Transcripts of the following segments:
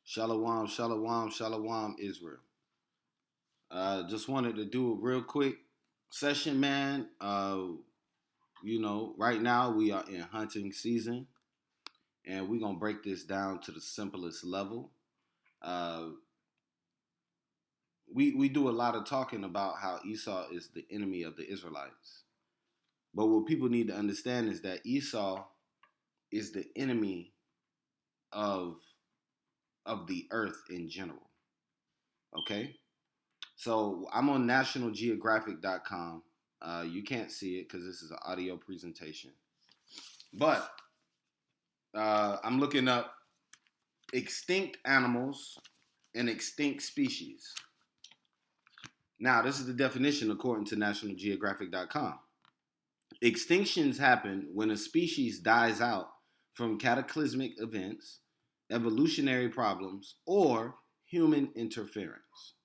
Shalom, shalom, shalom, Israel. Just wanted to do a real quick session, man. Right now we are in hunting season, and we're gonna break this down to the simplest level. Uh, we do a lot of talking about how Esau is the enemy of the Israelites, but what people need to understand is that Esau is the enemy of of the earth in general. Okay, so I'm on nationalgeographic.com. You can't see it because this is an audio presentation. But I'm looking up extinct animals and extinct species. Now, this is the definition according to nationalgeographic.com. Extinctions happen when a species dies out from cataclysmic events, evolutionary problems, or human interference.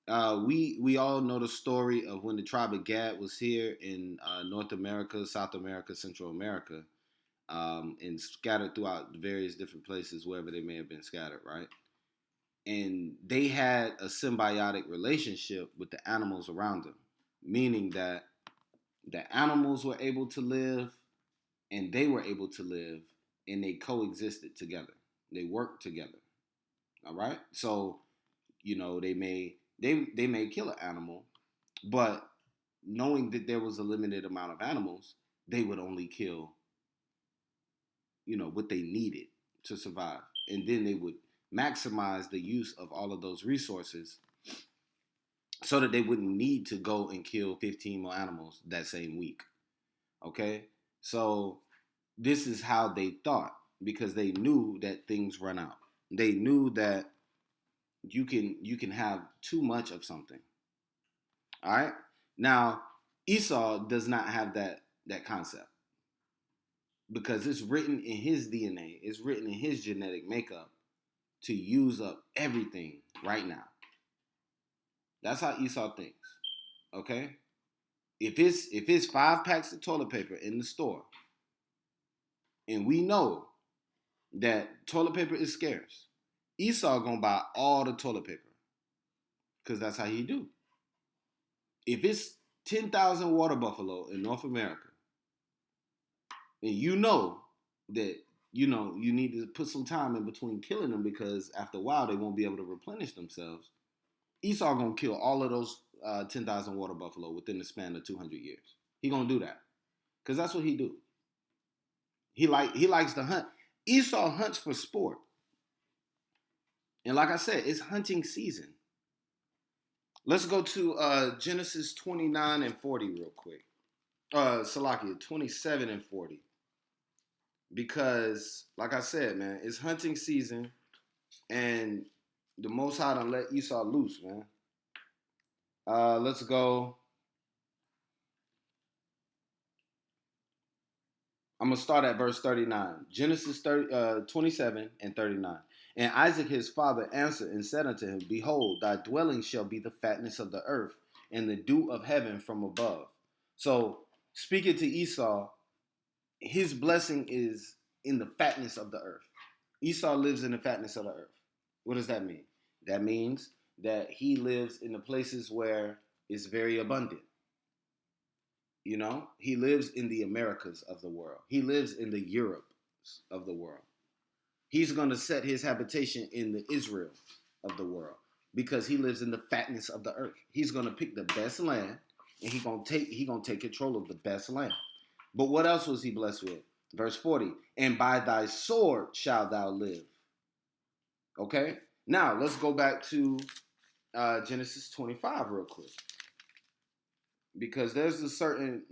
We all know the story of when the tribe of Gad was here in North America, South America, Central America, and scattered throughout various different places wherever they may have been scattered, right? And they had a symbiotic relationship with the animals around them, meaning that the animals were able to live and they were able to live and they coexisted together. They worked together. All right? So, they may kill an animal, but knowing that there was a limited amount of animals, they would only kill, what they needed to survive. And then they would maximize the use of all of those resources so that they wouldn't need to go and kill 15 more animals that same week. Okay? So this is how they thought because they knew that things run out. They knew that you can have too much of something. All right? Now, Esau does not have that concept because it's written in his DNA, it's written in his genetic makeup to use up everything right now. That's how Esau thinks. Okay? If it's 5 packs of toilet paper in the store, and we know that toilet paper is scarce, Esau gonna buy all the toilet paper. Because that's how he do. If it's 10,000 water buffalo in North America, and you know that you need to put some time in between killing them because after a while they won't be able to replenish themselves. Esau gonna kill all of those 10,000 water buffalo within the span of 200 years. He gonna do that because that's what he do. He likes to hunt. Esau hunts for sport, and like I said, it's hunting season. Let's go to Genesis 29 and 40 real quick. Salakia 27 and 40. Because, like I said, man, it's hunting season, and the Most High done let Esau loose, man. Let's go. I'm going to start at verse 39. Genesis 27 and 39. And Isaac his father answered and said unto him, Behold, thy dwelling shall be the fatness of the earth, and the dew of heaven from above. So, speaking to Esau, his blessing is in the fatness of the earth. Esau lives in the fatness of the earth. What does that mean? That means that he lives in the places where it's very abundant. He lives in the Americas of the world. He lives in the Europes of the world. He's going to set his habitation in the Israel of the world because he lives in the fatness of the earth. He's going to pick the best land and he's going to take control of the best land. But what else was he blessed with? Verse 40, and by thy sword shalt thou live. Okay? Now, let's go back to Genesis 25 real quick. Because there's a certain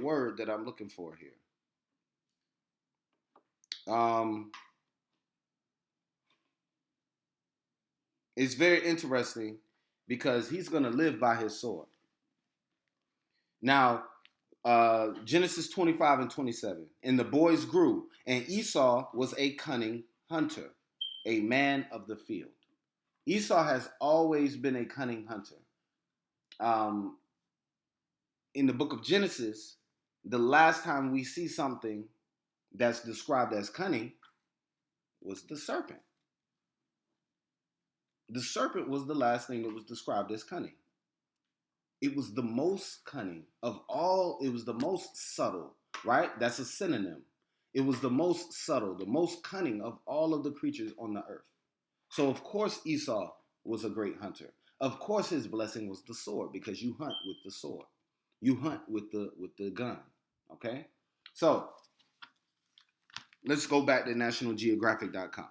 word that I'm looking for here. It's very interesting because he's going to live by his sword. Now, Genesis 25 and 27. And the boys grew, and Esau was a cunning hunter, a man of the field. Esau has always been a cunning hunter. In the book of Genesis, the last time we see something that's described as cunning was the serpent. The serpent was the last thing that was described as cunning. It was the most cunning of all. It was the most subtle, right? That's a synonym. It was the most subtle, the most cunning of all of the creatures on the earth. So of course Esau was a great hunter. Of course his blessing was the sword, because you hunt with the sword. You hunt with the gun. Okay? So let's go back to nationalgeographic.com.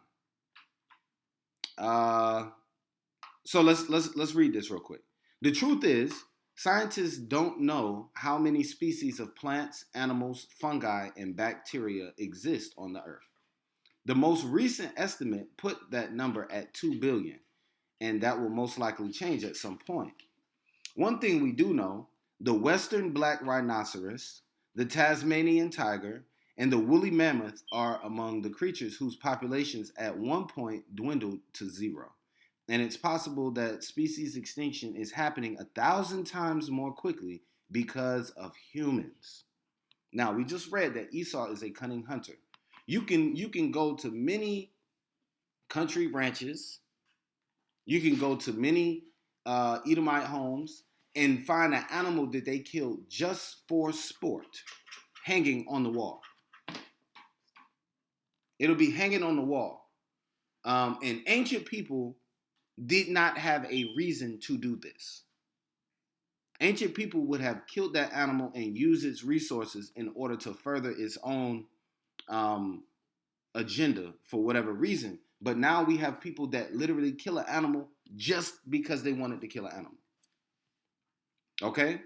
So let's read this real quick. The truth is, scientists don't know how many species of plants, animals, fungi, and bacteria exist on the earth. The most recent estimate put that number at 2 billion, and that will most likely change at some point. One thing we do know, the western black rhinoceros, the Tasmanian tiger, and the woolly mammoth are among the creatures whose populations at one point dwindled to zero. And it's possible that species extinction is happening 1,000 times more quickly because of humans. Now, we just read that Esau is a cunning hunter. You can go to many country ranches. You can go to many Edomite homes and find an animal that they killed just for sport hanging on the wall. It'll be hanging on the wall. And ancient people did not have a reason to do this. Ancient people would have killed that animal and used its resources in order to further its own um, agenda for whatever reason. But now we have people that literally kill an animal just because they wanted to kill an animal. Okay?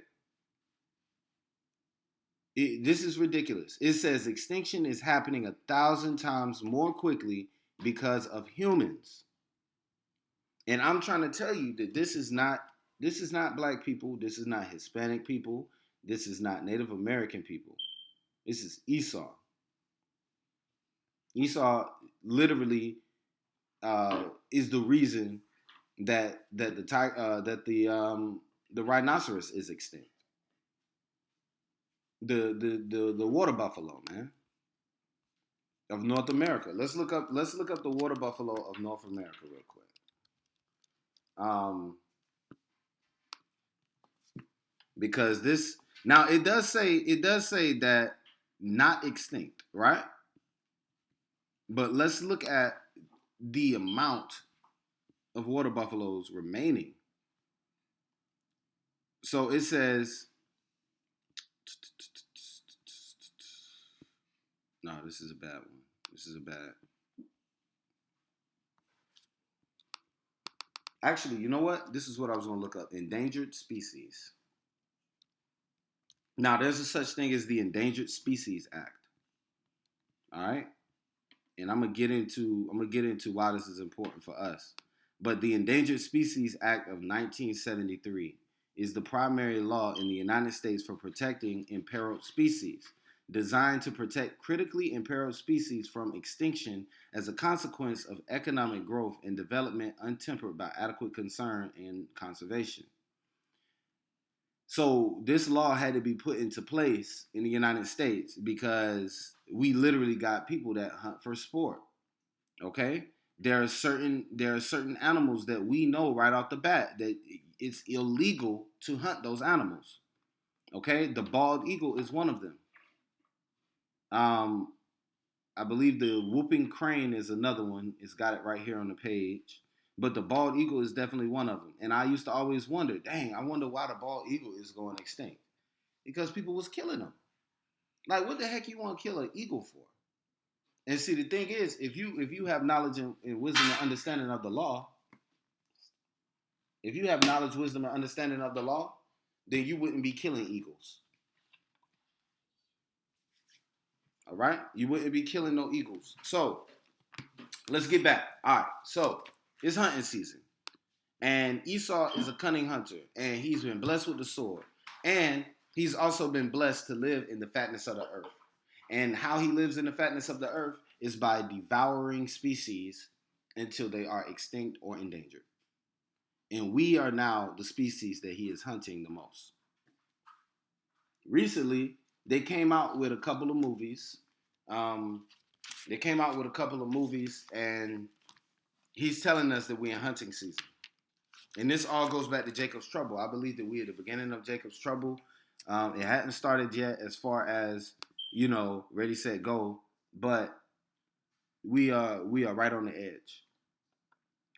This is ridiculous. It says extinction is happening 1,000 times more quickly because of humans. And I'm trying to tell you that this is not black people, this is not Hispanic people, this is not Native American people. This is Esau. Esau literally is the reason that the rhinoceros is extinct. The water buffalo, man, of North America. Let's look up the water buffalo of North America real quick. Um, because this now it does say that not extinct, right? But let's look at the amount of water buffaloes remaining. So it says, no, this is a bad one. This is a bad. Actually, you know what? This is what I was going to look up. Endangered species. Now, there's a such thing as the Endangered Species Act. All right? And I'm gonna get into why this is important for us. But the Endangered Species Act of 1973 is the primary law in the United States for protecting imperiled species, designed to protect critically imperiled species from extinction as a consequence of economic growth and development untempered by adequate concern and conservation. So this law had to be put into place in the United States because we literally got people that hunt for sport. Okay, there are certain animals that we know right off the bat that it's illegal to hunt those animals. Okay, the bald eagle is one of them. Um, I believe the whooping crane is another one. It's got it right here on the page. But the bald eagle is definitely one of them. And I used to always wonder, dang, I wonder why the bald eagle is going extinct. Because people was killing them. Like, what the heck you want to kill an eagle for? And see, the thing is, if you have knowledge and wisdom and understanding of the law, if you have knowledge, wisdom, and understanding of the law, then you wouldn't be killing eagles. All right, you wouldn't be killing no eagles. So let's get back. All right, so it's hunting season, and Esau is a cunning hunter, and he's been blessed with the sword, and he's also been blessed to live in the fatness of the earth. And how he lives in the fatness of the earth is by devouring species until they are extinct or endangered. And we are now the species that he is hunting the most. Recently, they came out with a couple of movies. Um, They came out with a couple of movies, and he's telling us that we're in hunting season. And this all goes back to Jacob's Trouble. I believe that we're at the beginning of Jacob's Trouble. It hadn't started yet as far as, ready, set, go, but we are right on the edge.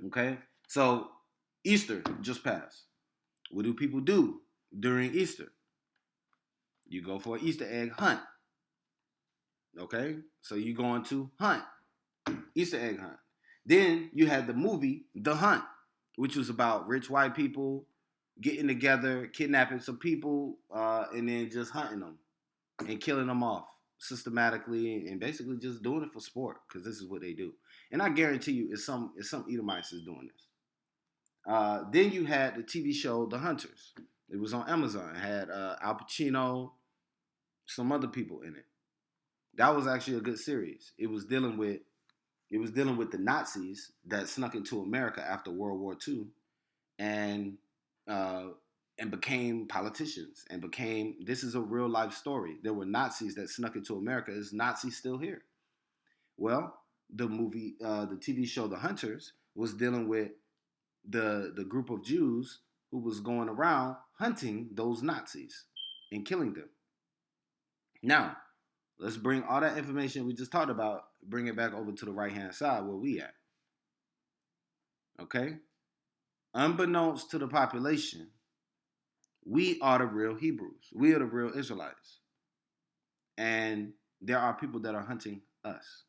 Okay? So Easter just passed. What do people do during Easter? You go for an Easter egg hunt. Okay? So you going to hunt. Easter egg hunt. Then you had the movie The Hunt, which was about rich white people getting together, kidnapping some people, and then just hunting them and killing them off systematically and basically just doing it for sport because this is what they do. And I guarantee you, it's some Edomites is doing this. Then you had the TV show The Hunters. It was on Amazon. It had Al Pacino, some other people in it. That was actually a good series. It was dealing with the Nazis that snuck into America after World War II and uh, and became politicians and became. This is a real life story. There were Nazis that snuck into America. Is Nazis still here? Well, the TV show The Hunters was dealing with the group of Jews who was going around hunting those Nazis and killing them. Now, let's bring all that information we just talked about, bring it back over to the right hand side where we at. Okay? Unbeknownst to the population, we are the real Hebrews. We are the real Israelites. And there are people that are hunting us.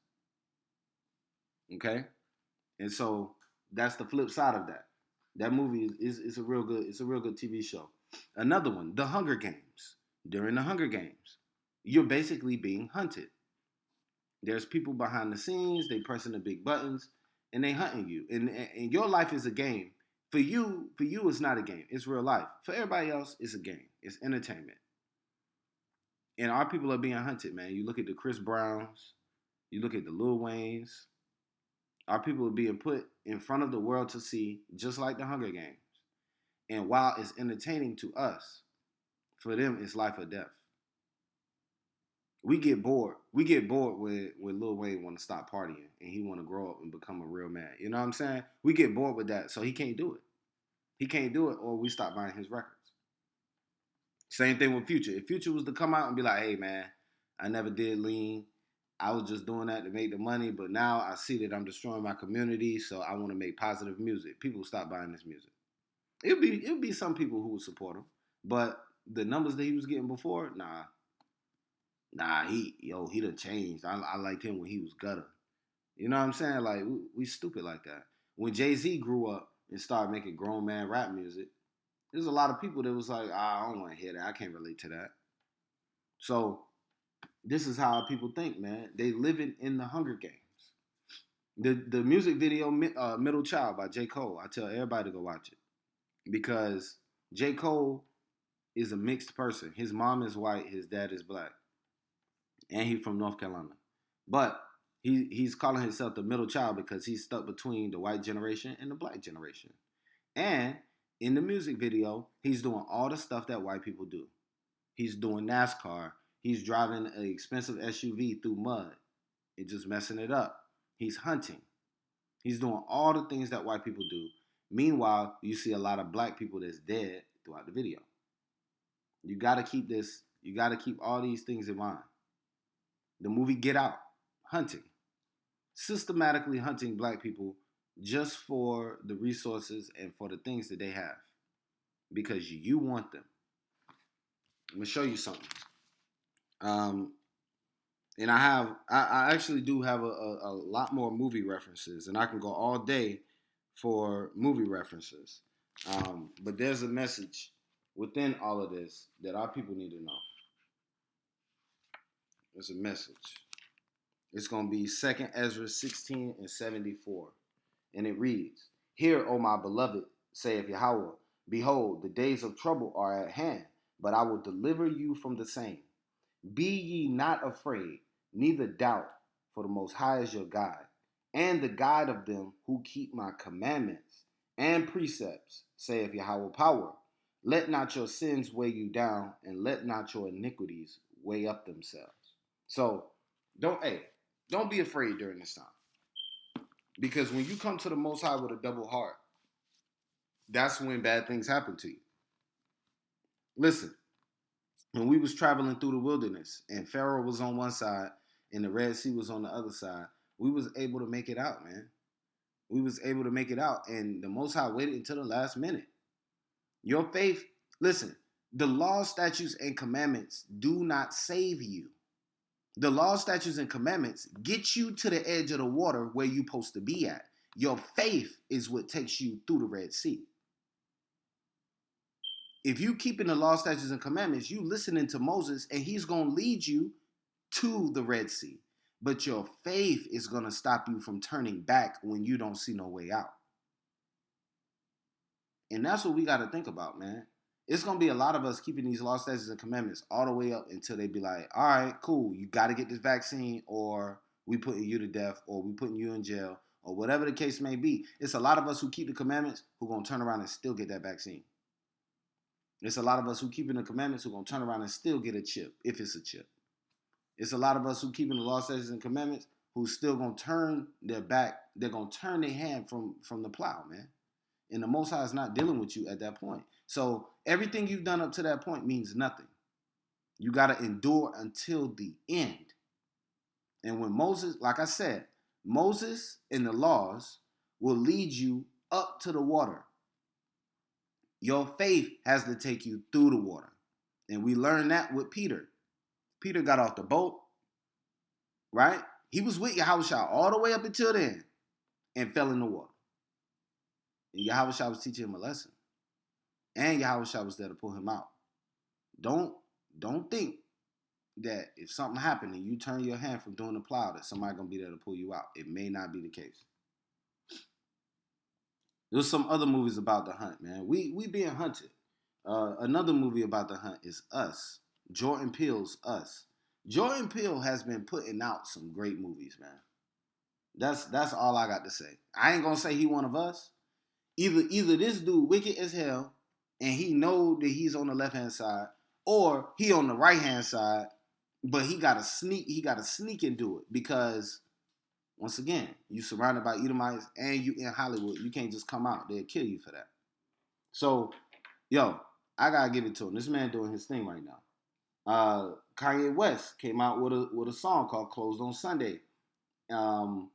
Okay? And so that's the flip side of that. That movie is a real good TV show. Another one, The Hunger Games. During the Hunger Games, you're basically being hunted. There's people behind the scenes, they pressing the big buttons, and they hunting you. And your life is a game. For you, it's not a game. It's real life. For everybody else, it's a game. It's entertainment. And our people are being hunted, man. You look at the Chris Browns, you look at the Lil Waynes. Our people are being put in front of the world to see, just like the Hunger Games. And while it's entertaining to us, for them, it's life or death. We get bored. We get bored when Lil Wayne want to stop partying and he want to grow up and become a real man. You know what I'm saying? We get bored with that, so he can't do it. He can't do it, or we stop buying his records. Same thing with Future. If Future was to come out and be like, "Hey man, I never did lean. I was just doing that to make the money, but now I see that I'm destroying my community, so I want to make positive music." People will stop buying this music. It'll be some people who would support him, but the numbers that he was getting before, nah, he done changed. I liked him when he was gutter. You know what I'm saying? Like we stupid like that. When Jay-Z grew up and started making grown man rap music, there's a lot of people that was like, I don't want to hear that. I can't relate to that. So this is how people think, man. They living in the Hunger Games. The music video Middle Child by J. Cole, I tell everybody to go watch it. Because J. Cole is a mixed person. His mom is white, his dad is black. And he's from North Carolina. But he's calling himself the middle child because he's stuck between the white generation and the black generation. And in the music video, he's doing all the stuff that white people do. He's doing NASCAR. He's driving an expensive SUV through mud and just messing it up. He's hunting. He's doing all the things that white people do. Meanwhile, you see a lot of black people that's dead throughout the video. You got to keep this. You got to keep all these things in mind. The movie Get Out, hunting. Systematically hunting black people just for the resources and for the things that they have. Because you want them. I'm going to show you something. And I actually do have a lot more movie references, and I can go all day for movie references. But there's a message within all of this that our people need to know. There's a message. It's going to be 2nd Ezra 16 and 74. And it reads, "Hear, O my beloved, saith Yahweh, behold, the days of trouble are at hand, but I will deliver you from the same. Be ye not afraid, neither doubt, for the Most High is your God, and the guide of them who keep my commandments and precepts, saith Yahweh power. Let not your sins weigh you down, and let not your iniquities weigh up themselves." So, don't, hey, Don't be afraid during this time. Because when you come to the Most High with a double heart, that's when bad things happen to you. Listen, when we was traveling through the wilderness and Pharaoh was on one side and the Red Sea was on the other side, we was able to make it out, man. We was able to make it out, and the Most High waited until the last minute. Your faith, listen, the law, statutes, and commandments do not save you. The law, statutes, and commandments get you to the edge of the water where you're supposed to be at. Your faith is what takes you through the Red Sea. If you keeping the law, statutes, and commandments, you listening to Moses, and he's going to lead you to the Red Sea. But your faith is going to stop you from turning back when you don't see no way out. And that's what we got to think about, man. It's going to be a lot of us keeping these law, statutes, and commandments all the way up until they be like, all right, cool, you got to get this vaccine, or we putting you to death, or we putting you in jail, or whatever the case may be. It's a lot of us who keep the commandments who going to turn around and still get that vaccine. It's a lot of us who keeping the commandments who going to turn around and still get a chip, if it's a chip. It's a lot of us who keeping the law, statutes, and commandments who still going to turn their back. They're going to turn their hand from the plow, man. And the Most High is not dealing with you at that point. So everything you've done up to that point means nothing. You got to endure until the end. And when Moses, like I said, Moses and the laws will lead you up to the water. Your faith has to take you through the water. And we learned that with Peter. Peter got off the boat, right? He was with Yahushua all the way up until then and fell in the water. And Yahushua was teaching him a lesson. And Yahushua was there to pull him out. Don't think that if something happened and you turn your hand from doing the plow, that somebody gonna be there to pull you out. It may not be the case. There's some other movies about the hunt, man. We being hunted. Another movie about the hunt is Us. Jordan Peele's Us. Jordan Peele has been putting out some great movies, man. That's all I got to say. I ain't gonna say he one of us. Either this dude wicked as hell and he know that he's on the left hand side, or he on the right hand side, but he gotta sneak and do it, because once again, you surrounded by Edomites and you in Hollywood. You can't just come out. They'll kill you for that. So, yo, I gotta give it to him. This man doing his thing right now. Kanye West came out with a song called "Closed on Sunday," and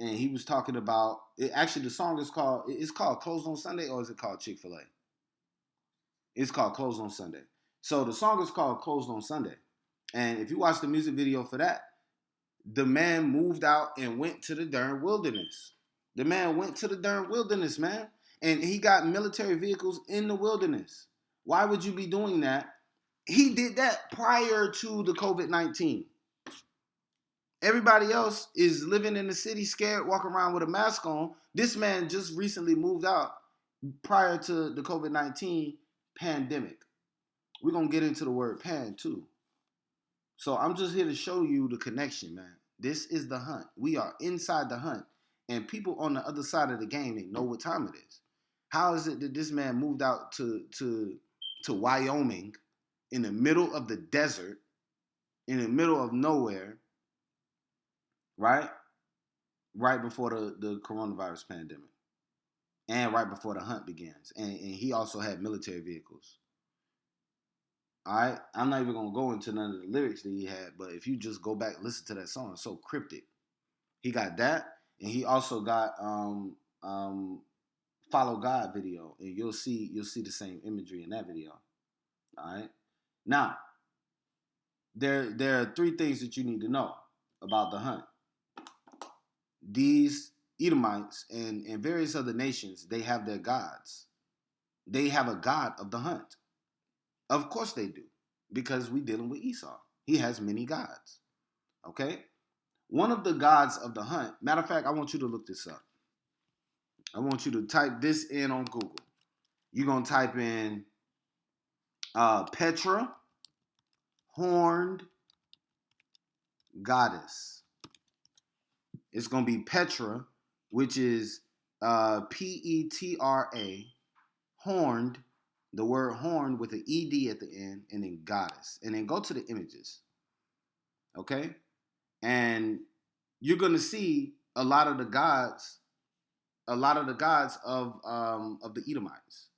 he was talking about it. Actually, the song is called "Closed on Sunday," or is it called Chick-fil-A? It's called "Closed on Sunday." So the song is called "Closed on Sunday," and if you watch the music video for that, the man moved out and went to the darn wilderness. The man went to the darn wilderness, man. And he got military vehicles in the wilderness. Why would you be doing that? He did that prior to the COVID-19. Everybody else is living in the city scared, walking around with a mask on. This man just recently moved out prior to the COVID-19 pandemic. We're going to get into the word pan too. So I'm just here to show you the connection, man. This is the hunt. We are inside the hunt. And people on the other side of the game, they know what time it is. How is it that this man moved out to Wyoming in the middle of the desert, in the middle of nowhere, right? Right before the coronavirus pandemic. And right before the hunt begins. And he also had military vehicles. All right, I'm not even gonna go into none of the lyrics that he had, but if you just go back and listen to that song, it's so cryptic. He got that, and he also got Follow God video, and you'll see the same imagery in that video. All right, now there are three things that you need to know about the hunt. These Edomites and various other nations, they have their gods. They have a god of the hunt. Of course they do, because we're dealing with Esau. He has many gods. Okay? One of the gods of the hunt, matter of fact, I want you to look this up. I want you to type this in on Google. You're going to type in Petra, horned goddess. It's going to be Petra, which is Petra, horned, the word horn with an ED at the end, and then goddess. And then go to the images. Okay? And you're gonna see a lot of the gods, of the Edomites.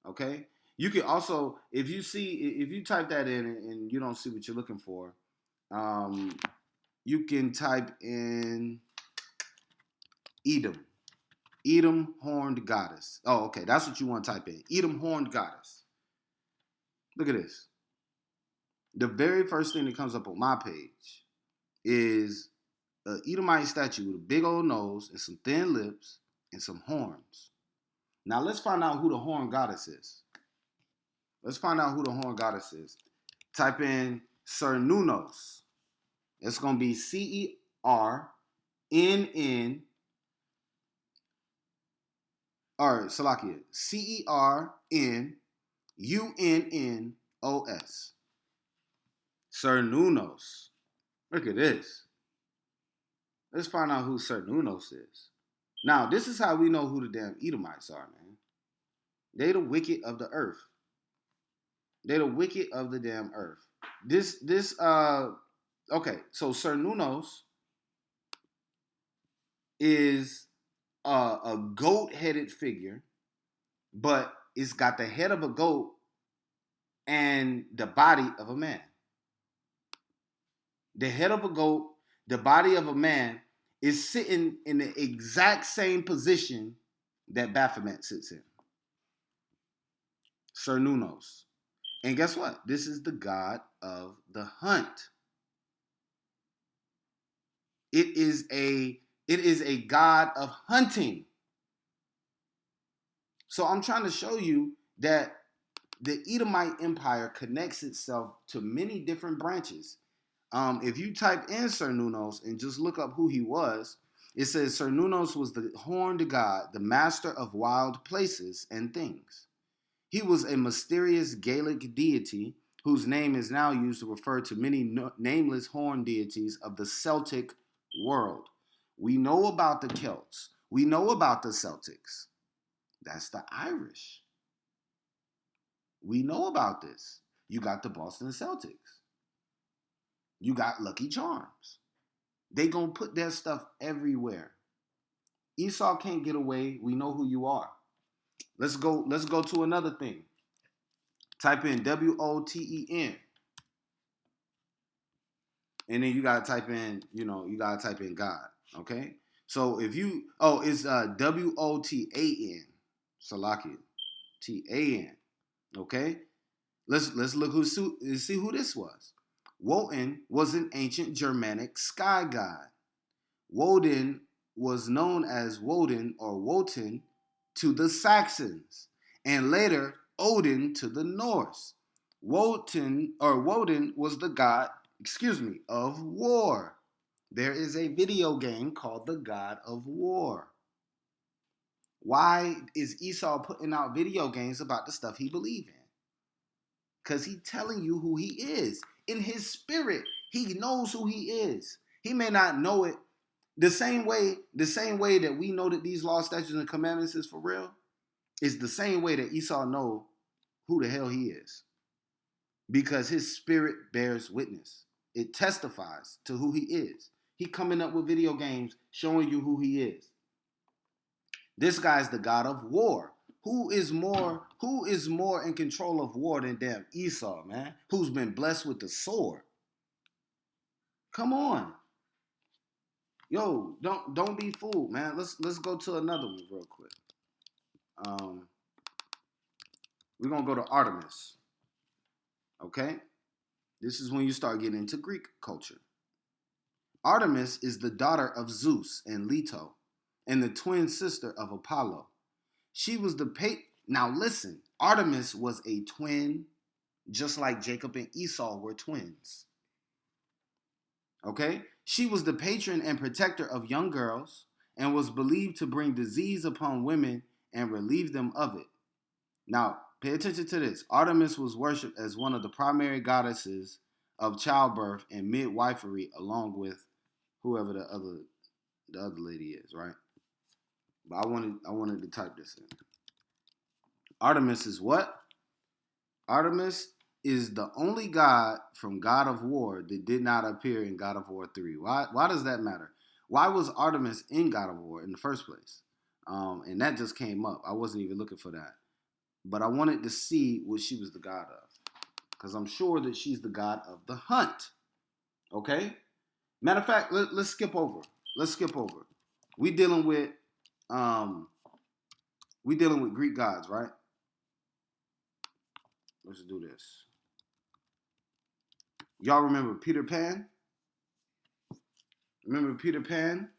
Okay, you can also, if you type that in and you don't see what you're looking for, um, you can type in Edom. Edom horned goddess. Oh, okay, that's what you want to type in. Edom horned goddess. Look at this. The very first thing that comes up on my page is a Edomite statue with a big old nose and some thin lips and some horns. Now let's find out who the horn goddess is. Let's find out who the horn goddess is. Type in Cernunnos. It's gonna be Cernn, or Salakia, Cernunnos. Cernunnos. Look at this. Let's find out who Cernunnos is. Now, this is how we know who the damn Edomites are, man. They the wicked of the earth. They the wicked of the damn earth. Okay, so Cernunnos is a goat-headed figure, but it's got the head of a goat and the body of a man. The head of a goat, the body of a man is sitting in the exact same position that Baphomet sits in. Cernunnos. And guess what? This is the god of the hunt. It is a god of hunting. So I'm trying to show you that the Edomite Empire connects itself to many different branches. If you type in Cernunnos and just look up who he was, it says Cernunnos was the horned god, the master of wild places and things. He was a mysterious Gaelic deity whose name is now used to refer to many nameless horned deities of the Celtic world. We know about the Celts. We know about the Celtics. That's the Irish. We know about this. You got the Boston Celtics. You got Lucky Charms. They gonna put their stuff everywhere. Esau can't get away. We know who you are. Let's go to another thing. Type in Woten. And then you gotta type in, God. Okay? So if you it's Wotan. Salakia. Tan. Okay? Let's look see who this was. Wotan was an ancient Germanic sky god. Woden was known as Woden or Wotan to the Saxons, and later Odin to the Norse. Woden was the god, of war. There is a video game called The God of War. Why is Esau putting out video games about the stuff he believes in? Because he's telling you who he is. In his spirit, he knows who he is. He may not know it the same way that we know that these laws, statutes, and commandments is for real, is the same way that Esau know who the hell he is. Because his spirit bears witness. It testifies to who he is. He coming up with video games showing you who he is. This guy's the god of war. Who is more in control of war than damn Esau, man? Who's been blessed with the sword? Come on. Yo, don't be fooled, man. Let's go to another one real quick. We're gonna go to Artemis. Okay? This is when you start getting into Greek culture. Artemis is the daughter of Zeus and Leto, and the twin sister of Apollo. She was now listen, Artemis was a twin, just like Jacob and Esau were twins. Okay? She was the patron and protector of young girls and was believed to bring disease upon women and relieve them of it. Now, pay attention to this. Artemis was worshipped as one of the primary goddesses of childbirth and midwifery, along with whoever the other lady is, right? But I wanted to type this in. Artemis is what? Artemis is the only god from God of War that did not appear in God of War 3. Why does that matter? Why was Artemis in God of War in the first place? And that just came up. I wasn't even looking for that. But I wanted to see what she was the god of. Because I'm sure that she's the god of the hunt. Okay? Matter of fact, let's skip over. Let's skip over. We dealing with um Greek gods, right? Let's do this. Y'all remember Peter Pan? Remember Peter Pan?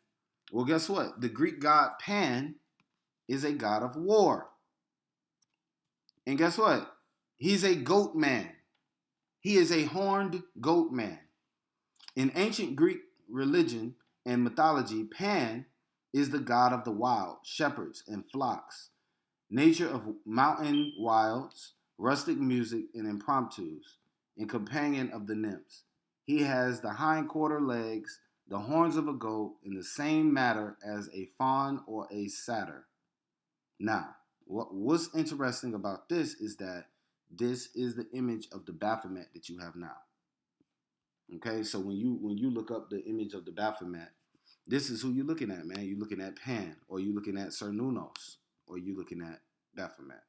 Well, guess what? The Greek god Pan is a god of war. And guess what? He's a goat man. He is a horned goat man. In ancient Greek religion and mythology, Pan is the god of the wild, shepherds, and flocks, nature of mountain wilds, rustic music, and impromptus, and companion of the nymphs. He has the hindquarter legs, the horns of a goat, in the same matter as a fawn or a satyr. Now, what's interesting about this is that this is the image of the Baphomet that you have now. Okay, so when you look up the image of the Baphomet, this is who you're looking at, man. You're looking at Pan, or you're looking at Cernunnos, or you're looking at Baphomet.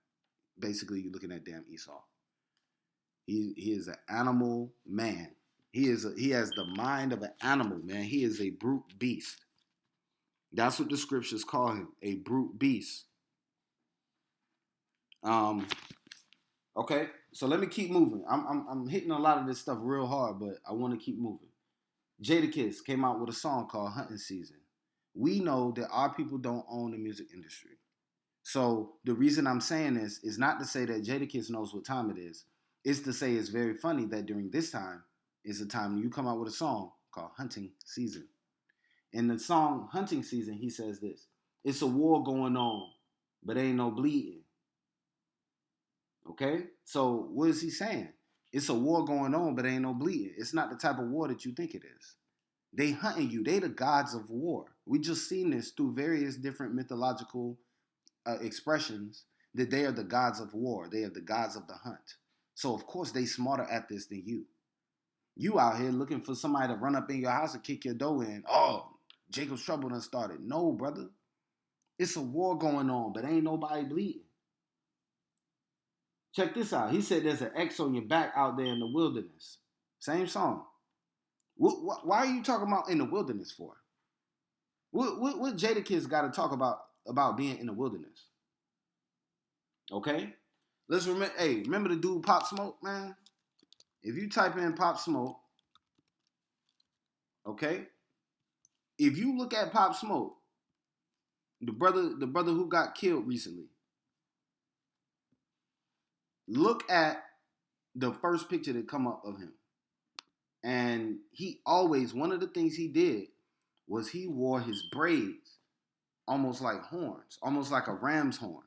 Basically, you're looking at damn Esau. He is an animal man. He has the mind of an animal, man. He is a brute beast. That's what the scriptures call him, a brute beast. Um, okay, so let me keep moving. I'm hitting a lot of this stuff real hard, but I want to keep moving. Jadakiss came out with a song called Hunting Season. We know that our people don't own the music industry. So the reason I'm saying this is not to say that Jadakiss knows what time it is. It's to say it's very funny that during this time is the time you come out with a song called Hunting Season. In the song Hunting Season, he says this. It's a war going on, but ain't no bleeding. Okay? So what is he saying? It's a war going on, but ain't no bleeding. It's not the type of war that you think it is. They hunting you. They the gods of war. We just seen this through various different mythological expressions that they are the gods of war. They are the gods of the hunt. So of course they smarter at this than you. You out here looking for somebody to run up in your house and kick your door in. Oh, Jacob's trouble done started. No, brother. It's a war going on, but ain't nobody bleeding. Check this out. He said there's an X on your back out there in the wilderness. Same song. Why are you talking about in the wilderness for? What Jadakiss got to talk about being in the wilderness? Okay, let's remember. Hey, remember the dude Pop Smoke, man? If you type in Pop Smoke, okay, if you look at Pop Smoke, the brother who got killed recently, look at the first picture that come up of him, and he always one of the things he did was he wore his braids almost like horns, almost like a ram's horns.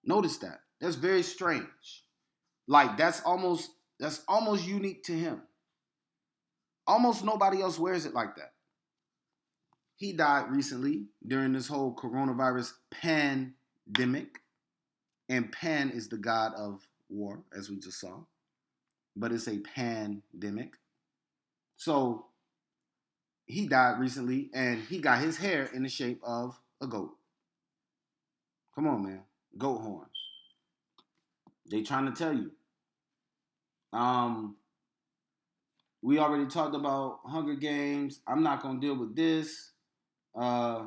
Notice that. That's very strange. Like that's almost unique to him. Almost nobody else wears it like that. He died recently during this whole coronavirus pandemic. And Pan is the god of war, as we just saw. But it's a pandemic. So he died recently and he got his hair in the shape of a goat. Come on, man. Goat horns. They trying to tell you. Um, we already talked about Hunger Games. I'm not gonna deal with this. Uh,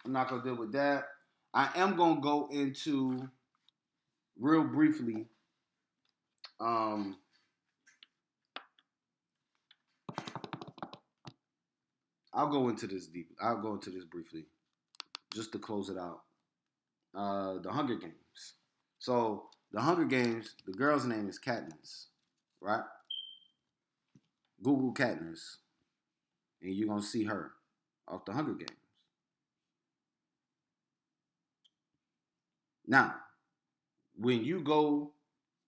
I'm not gonna deal with that. I am gonna go into real briefly. Um, I'll go into this deep. I'll go into this briefly, just to close it out. The Hunger Games. So the Hunger Games. The girl's name is Katniss, right? Google Katniss, and you're gonna see her off the Hunger Games. Now, when you go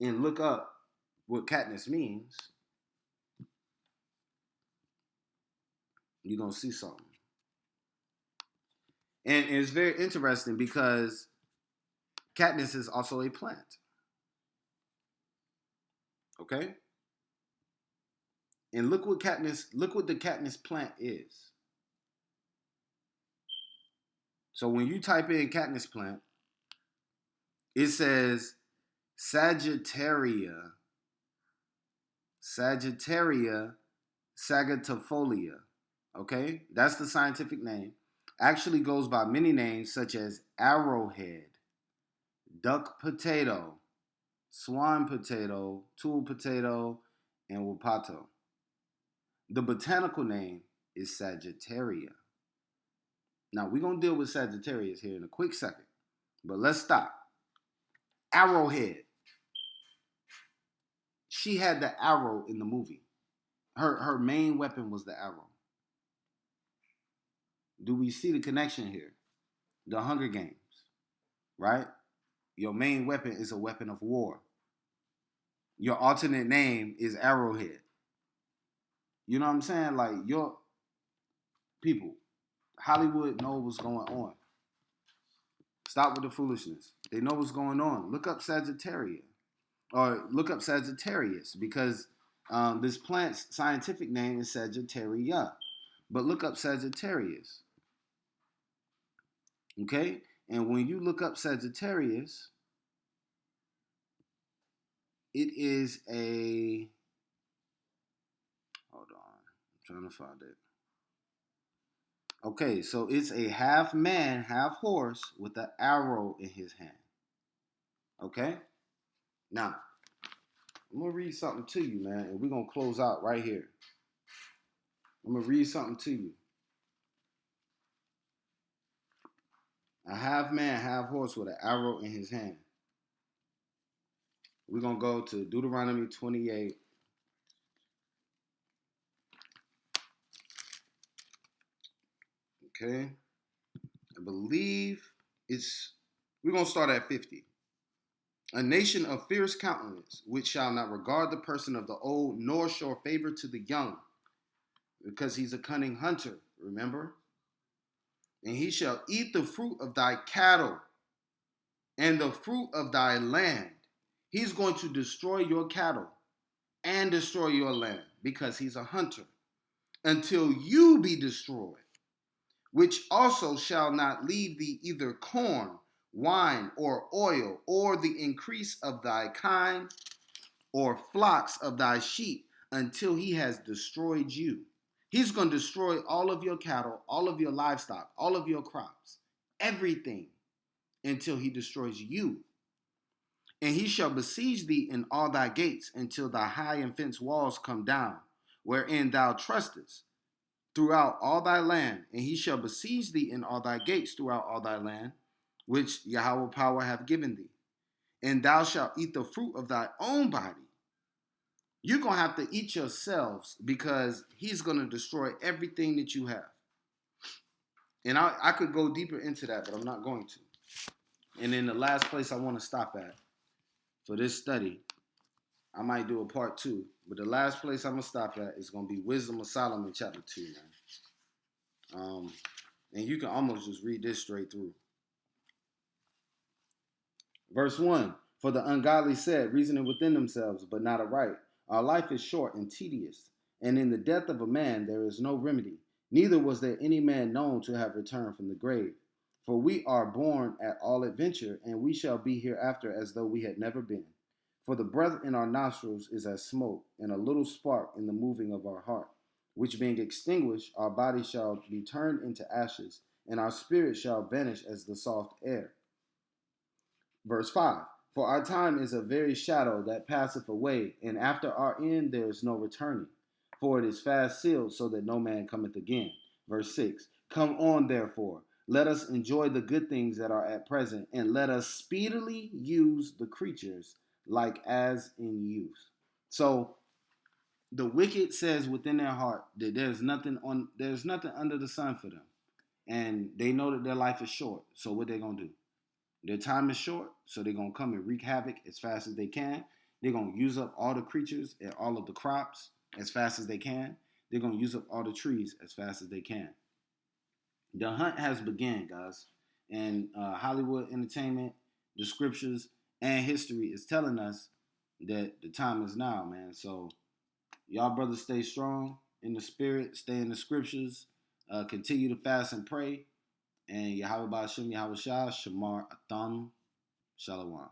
and look up what Katniss means, you're gonna see something. And it's very interesting because Katniss is also a plant. Okay? And look what the Katniss plant is. So when you type in Katniss plant, it says Sagittaria, Sagittaria sagittifolia. Okay, that's the scientific name. Actually goes by many names such as arrowhead, duck potato, swan potato, tool potato, and wapato. The botanical name is Sagittaria. Now we're gonna deal with Sagittarius here in a quick second, but let's stop. Arrowhead. She had the arrow in the movie. Her main weapon was the arrow. Do we see the connection here? The Hunger Games, right? Your main weapon is a weapon of war. Your alternate name is Arrowhead. You know what I'm saying? Like your people, Hollywood know what's going on. Stop with the foolishness. They know what's going on. Look up Sagittarius or look up Sagittarius because this plant's scientific name is Sagittaria. But look up Sagittarius. Okay? And when you look up Sagittarius, it is a. Hold on. I'm trying to find it. Okay, so it's a half man, half horse with an arrow in his hand. Okay? Now, I'm going to read something to you, man, and we're going to close out right here. I'm going to read something to you. A half man, half horse with an arrow in his hand. We're going to go to Deuteronomy 28. Okay? I believe we're going to start at 50. A nation of fierce countenance, which shall not regard the person of the old, nor show favor to the young, because he's a cunning hunter, remember? And he shall eat the fruit of thy cattle and the fruit of thy land. He's going to destroy your cattle and destroy your land because he's a hunter until you be destroyed, which also shall not leave thee either corn, wine, or oil, or the increase of thy kind, or flocks of thy sheep, until he has destroyed you. He's going to destroy all of your cattle, all of your livestock, all of your crops, everything, until he destroys you. And he shall besiege thee in all thy gates until thy high and fenced walls come down, wherein thou trustest, throughout all thy land. And he shall besiege thee in all thy gates throughout all thy land, which Yahweh power hath given thee. And thou shalt eat the fruit of thy own body. You're going to have to eat yourselves because he's going to destroy everything that you have. And I could go deeper into that, but I'm not going to. And then the last place I want to stop at for this study, I might do a part 2, but the last place I'm going to stop at is going to be Wisdom of Solomon chapter 2, man. And you can almost just read this straight through. Verse 1, for the ungodly said, reasoning within themselves, but not aright, our life is short and tedious, and in the death of a man there is no remedy, neither was there any man known to have returned from the grave. For we are born at all adventure, and we shall be hereafter as though we had never been. For the breath in our nostrils is as smoke, and a little spark in the moving of our heart, which being extinguished, our body shall be turned into ashes, and our spirit shall vanish as the soft air. Verse 5, for our time is a very shadow that passeth away, and after our end there is no returning. For it is fast sealed, so that no man cometh again. Verse 6, come on therefore, let us enjoy the good things that are at present, and let us speedily use the creatures like as in youth. So the wicked says within their heart that there's nothing under the sun for them. And they know that their life is short. So what they gonna do? Their time is short, so they're going to come and wreak havoc as fast as they can. They're going to use up all the creatures and all of the crops as fast as they can. They're going to use up all the trees as fast as they can. The hunt has begun, guys. And Hollywood entertainment, the scriptures, and history is telling us that the time is now, man. So Y'all brothers stay strong in the spirit, stay in the scriptures, continue to fast and pray. And Yahweh Ba'Shem Yahweh Shah, Shamar Atham, Shalom.